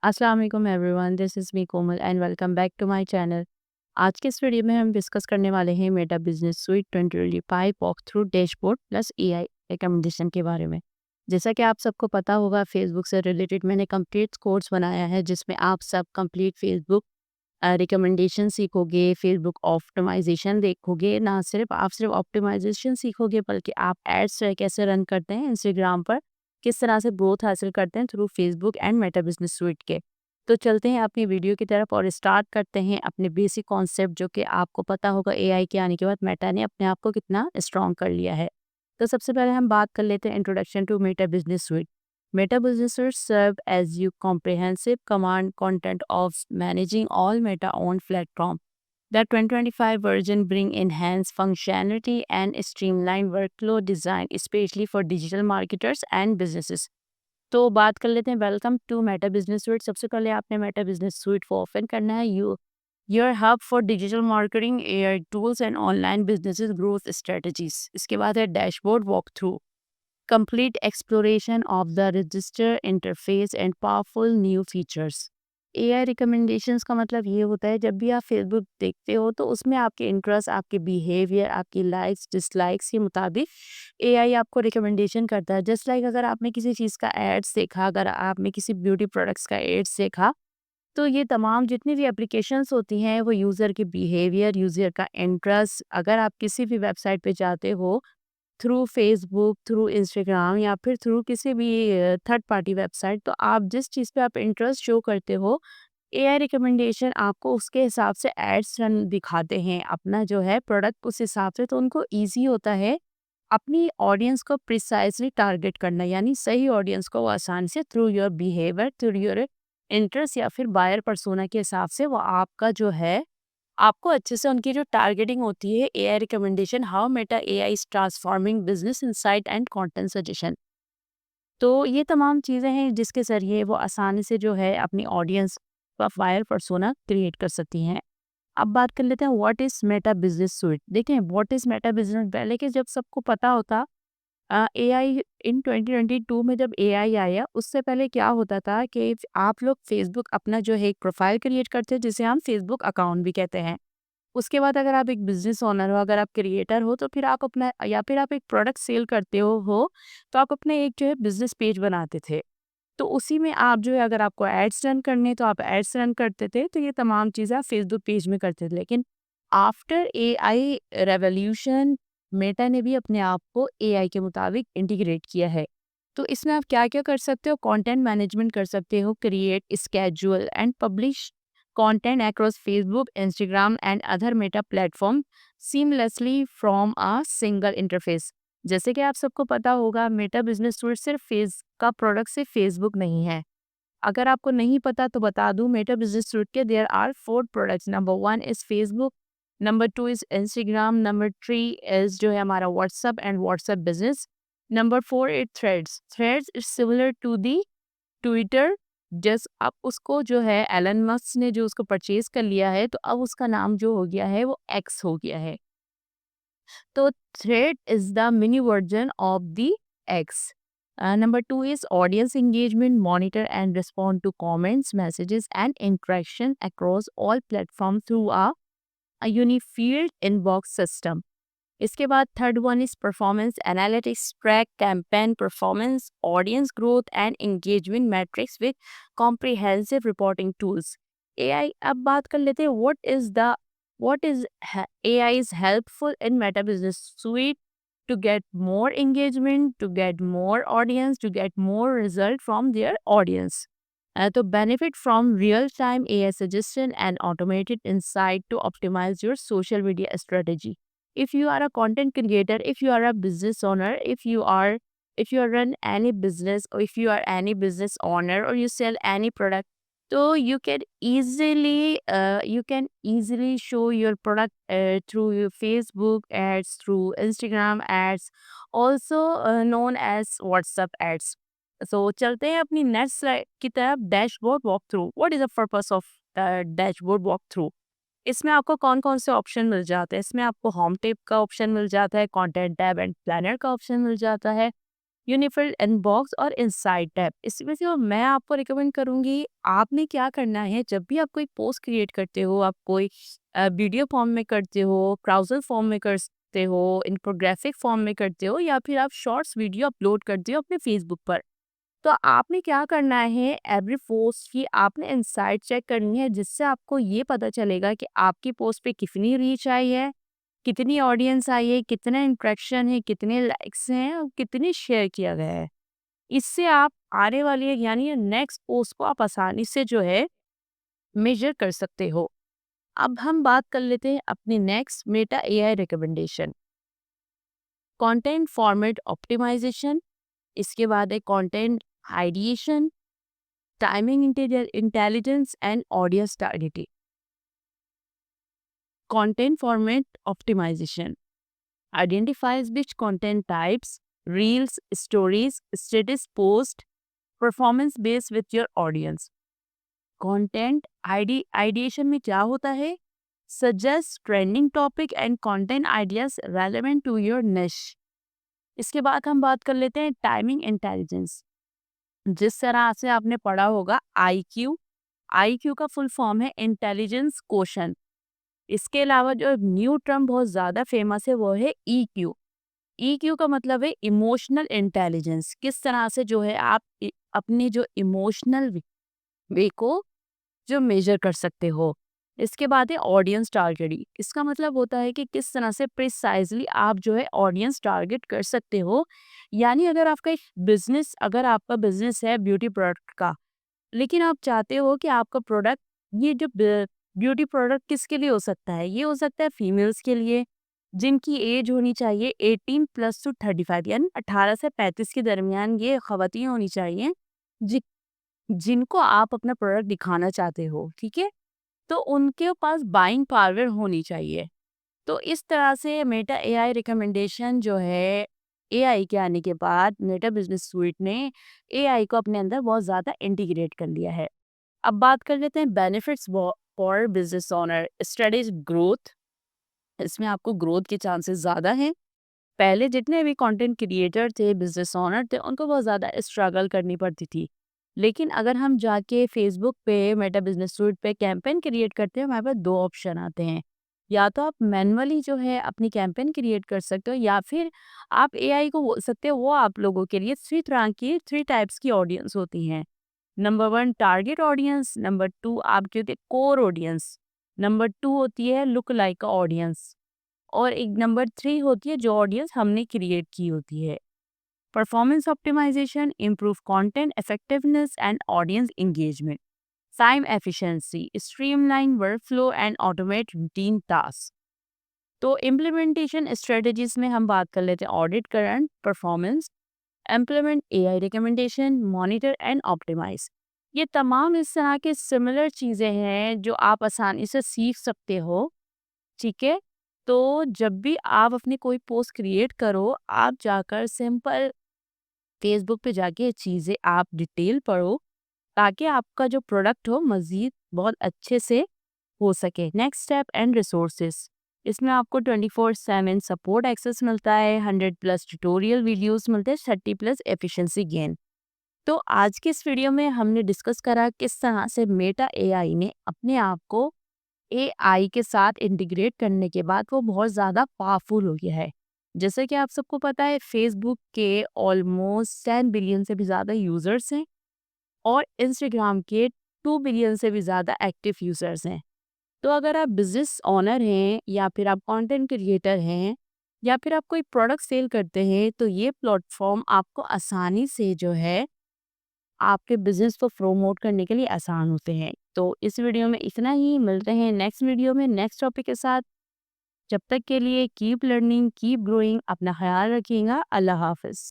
अस्सलाम वालेकुम everyone, this is me Komal and welcome back to my channel. आज के इस वीडियो में हम डिस्कस करने वाले हैं Meta business sweet 2025 walk through dashboard plus AI recommendation के बारे में। जैसा कि आप सबको पता होगा, फेसबुक से रिलेटेड मैंने कंप्लीट कोर्स बनाया है जिसमें आप सब कंप्लीट फेसबुक रिकमेंडेशन सीखोगे, फेसबुक ऑप्टिमाइजेशन देखोगे। ना सिर्फ ऑप्टिमाइजेशन सीखोगे बल्कि आप एड्स कैसे रन करते हैं इंस्टाग्राम पर, किस तरह से ग्रोथ हासिल करते हैं through Facebook and Meta business sweet के। तो चलते हैं अपनी वीडियो की तरफ और स्टार्ट करते हैं अपने बेसिक कॉन्सेप्ट, जो कि आपको पता होगा एआई के आने के बाद मेटा ने अपने आप को कितना स्ट्रॉन्ग कर लिया है। तो सबसे पहले हम बात कर लेते हैं introduction to Meta business suite. Meta businesses serve as you comprehensive command content of managing all Meta-owned platform. The 2025 version bring enhanced functionality and streamlined workflow design, especially for digital marketers and businesses. तो बात कर लेते हैं welcome to Meta business suite. सबसे पहले आपने Meta business suite को open करना है। Your hub for digital marketing, AI tools and online businesses growth strategies. इसके बाद है dashboard walk through, complete exploration of the register interface and powerful new features। AI recommendations का मतलब ये होता है, जब भी आप फेसबुक देखते हो तो उसमें आपके इंटरेस्ट, आपके बिहेवियर, आपकी लाइक्स डिसलाइक्स के मुताबिक एआई आपको रिकमेंडेशन करता है। जस्ट लाइक अगर आपने किसी चीज़ का एड्स देखा, अगर आपने किसी ब्यूटी प्रोडक्ट्स का एड्स देखा, तो ये तमाम जितनी भी एप्लीकेशंस होती हैं वो यूज़र के बिहेवियर, यूज़र का इंटरेस्ट, अगर आप किसी भी वेबसाइट पे जाते हो थ्रू फेसबुक, थ्रू इंस्टाग्राम या फिर थ्रू किसी भी थर्ड पार्टी वेबसाइट, तो आप जिस चीज़ पे आप इंटरेस्ट शो करते हो, एआई रिकमेंडेशन आपको उसके हिसाब से एड्स रन दिखाते हैं अपना जो है प्रोडक्ट उस हिसाब से। तो उनको ईज़ी होता है अपनी ऑडियंस को प्रिसाइजली टारगेट करना, यानी सही ऑडियंस को वो आसानी से through your behaviour, through your interest या फिर बायर पर्सोना के हिसाब से वो आपका जो है, आपको अच्छे से उनकी जो टारगेटिंग होती है। AI recommendation, how Meta AI is transforming business insight and content suggestion. तो ये तमाम चीज़ें हैं जिसके ज़रिए वो आसानी से जो है अपनी ऑडियंस का फायर पर्सोना क्रिएट कर सकती हैं। अब बात कर लेते हैं what is Meta business sweet. देखें, व्हाट इज़ मेटा बिजनेस, पहले के जब सबको पता होता, एआई इन 2022 में जब एआई आया, उससे पहले क्या होता था कि आप लोग फेसबुक अपना जो है एक प्रोफाइल क्रिएट करते हैं जिसे हम फेसबुक अकाउंट भी कहते हैं। उसके बाद अगर आप एक बिज़नेस ओनर हो, अगर आप क्रिएटर हो, तो फिर आप अपना या फिर आप एक प्रोडक्ट सेल करते हो, तो आप अपना एक जो है बिज़नेस पेज बनाते थे। तो उसी में आप जो है, अगर आपको एड्स रन करने तो आप एड्स रन करते थे, तो ये तमाम चीज़ें आप फेसबुक पेज में करते थे। लेकिन आफ्टर एआई रेवोल्यूशन, मेटा ने भी अपने आप को एआई के मुताबिक इंटीग्रेट किया है। तो इसमें आप क्या-क्या कर सकते हो? कंटेंट मैनेजमेंट कर सकते हो, create, schedule and publish content across Facebook, Instagram, and other Meta platform seamlessly from a single interface। जैसे कि आप सबको पता होगा, मेटा बिजनेस स्टूडियो सिर्फ फेस का प्रोडक्ट सिर्फ फेसबुक नहीं है। अगर आपको नहीं पता तो बता दूं, मेटा बिजनेस स्टूडियो के there are 4 products. Number 1 is Facebook, number 2 is Instagram, number 3 is जो है हमारा WhatsApp and WhatsApp business, number 4 is Threads. Threads is similar to the Twitter. Just अब उसको जो है एलन मस्क ने जो उसको परचेज कर लिया है, तो अब उसका नाम जो हो गया है वो एक्स हो गया है। तो thread is the mini version of the X. Number 2 is audience engagement, monitor and respond to comments, messages and interaction across all platform through a unified inbox system. इसके बाद third one is performance analytics, track campaign performance, audience growth and engagement metrics with comprehensive reporting tools. AI, अब बात कर लेते हैं what is AI is helpful in Meta business suite to get more engagement, to get more audience, to get more result from their audience. तो benefit from real-time AI suggestion and automated insight to optimize your social media strategy. If you are a content creator, if you are a business owner, if you run any business, or if you are any business owner, or you sell any product, so you can easily show your product through your Facebook ads, through Instagram ads, also known as WhatsApp ads। सो चलते हैं अपनी next slide की तरफ, dashboard walk through. What is the purpose of dashboard walk through? इसमें आपको कौन कौन से ऑप्शन मिल जाते हैं? इसमें आपको होम टैब का ऑप्शन मिल जाता है, कंटेंट टैब एंड प्लानर का ऑप्शन मिल जाता है, यूनिफिल इनबॉक्स और इनसाइड टैब। इसमें से मैं आपको रिकमेंड करूंगी, आपने क्या करना है, जब भी आप कोई पोस्ट क्रिएट करते हो, आप कोई वीडियो फॉर्म में करते हो, ब्राउजर फॉर्म में करते हो, इन्फोग्राफिक फॉर्म में करते हो, या फिर आप शॉर्ट्स वीडियो अपलोड करते हो अपने फेसबुक पर, तो आपने क्या करना है, एवरी पोस्ट की आपने इनसाइट चेक करनी है, जिससे आपको ये पता चलेगा कि आपकी पोस्ट पे कितनी रीच आई है, कितनी ऑडियंस आई है, कितना इंट्रैक्शन है, कितने लाइक्स हैं और कितनी शेयर किया गया है। इससे आप आने वाली यानी नेक्स्ट पोस्ट को आप आसानी से जो है मेजर कर सकते हो। अब हम बात कर लेते हैं अपनी next Meta AI recommendation, content format optimisation. इसके बाद है content ideation, timing intelligence and audience targeting. Content format optimisation identifies which content types, reels, stories, status post, performance based with your audience. Content ideation में क्या होता है? Suggest trending topic and content ideas relevant to your niche. इसके बाद हम बात कर लेते हैं टाइमिंग इंटेलिजेंस। जिस तरह से आपने पढ़ा होगा IQ, IQ का फुल फॉर्म है इंटेलिजेंस क्वोशंट। इसके अलावा जो न्यू टर्म बहुत ज़्यादा फेमस है वो है EQ। EQ का मतलब है इमोशनल इंटेलिजेंस। किस तरह से जो है आप अपने जो इमोशनल वे को जो मेजर कर सकते हो। इसके बाद है ऑडियंस टारगेटिंग। इसका मतलब होता है कि किस तरह से प्रिसाइजली आप जो है ऑडियंस टारगेट कर सकते हो। यानी अगर आपका बिजनेस है ब्यूटी प्रोडक्ट का, लेकिन आप चाहते हो कि आपका प्रोडक्ट, ये जो ब्यूटी प्रोडक्ट किसके लिए हो सकता है, ये हो सकता है फीमेल्स के लिए, जिनकी एज होनी चाहिए 18 + 35, यानी 18 से 35 के दरमियान ये खवातीन होनी चाहिए, जि, जिनको आप अपना प्रोडक्ट दिखाना चाहते हो, ठीक है। तो उनके पास बाइंग पावर होनी चाहिए। तो इस तरह से मेटा एआई रिकमेंडेशन जो है, एआई के आने के बाद मेटा बिजनेस स्वीट ने एआई को अपने अंदर बहुत ज़्यादा इंटीग्रेट कर लिया है। अब बात कर लेते हैं benefits for business owner. Strategic growth, इसमें आपको ग्रोथ के चांसेस ज़्यादा हैं। पहले जितने भी कंटेंट क्रिएटर थे, बिजनेस ओनर थे, उनको बहुत ज़्यादा स्ट्रगल करनी पड़ती थी। लेकिन अगर हम जाके फेसबुक पे मेटा बिजनेस सूट पे कैंपेन क्रिएट करते हैं, हमारे पास दो ऑप्शन आते हैं। या तो आप मैनुअली जो है अपनी कैंपेन क्रिएट कर सकते हो, या फिर आप एआई को बोल सकते हो वो आप लोगों के लिए थ्री टाइप्स की ऑडियंस होती हैं। नंबर 1 टारगेट ऑडियंस, नंबर 2 आपकी होती है कोर ऑडियंस, नंबर 2 होती है लुक लाइक ऑडियंस, और एक नंबर 3 होती है जो ऑडियंस हमने क्रिएट की होती है। Performance optimisation, improve content effectiveness and audience engagement, time efficiency, streamline workflow and automate routine task. तो इम्प्लीमेंटेशन स्ट्रेटजीज में हम बात कर लेते हैं audit current performance, implement AI recommendation, monitor and optimise. ये तमाम इस तरह के सिमिलर चीज़ें हैं जो आप आसानी से सीख सकते हो, ठीक है। तो जब भी आप अपनी कोई पोस्ट क्रिएट करो, आप जाकर सिंपल फेसबुक पे जाके ये चीज़ें आप डिटेल पढ़ो, ताकि आपका जो प्रोडक्ट हो मज़ीद बहुत अच्छे से हो सके। नेक्स्ट स्टेप एंड रिसोर्सेज, इसमें आपको 24/7 सपोर्ट एक्सेस मिलता है, 100+ ट्यूटोरियल वीडियोस मिलते हैं, 30+ एफिशिएंसी गेन। तो आज के इस वीडियो में हमने डिस्कस करा किस तरह से मेटा एआई ने अपने आप को एआई के साथ इंटीग्रेट करने के बाद वो बहुत ज़्यादा पावरफुल हो गया है। जैसे कि आप सबको पता है फेसबुक के ऑलमोस्ट 10 बिलियन से भी ज़्यादा यूज़र्स हैं, और इंस्टाग्राम के 2 बिलियन से भी ज़्यादा एक्टिव यूज़र्स हैं। तो अगर आप बिजनेस ओनर हैं, या फिर आप कंटेंट क्रिएटर हैं, या फिर आप कोई प्रोडक्ट सेल करते हैं, तो ये प्लेटफॉर्म आपको आसानी से जो है आपके बिजनेस को प्रमोट करने के लिए आसान होते हैं। तो इस वीडियो में इतना ही, मिलते हैं नेक्स्ट वीडियो में नेक्स्ट टॉपिक के साथ। जब तक के लिए कीप लर्निंग, कीप ग्रोइंग, अपना ख्याल रखिएगा। अल्लाह हाफिज़।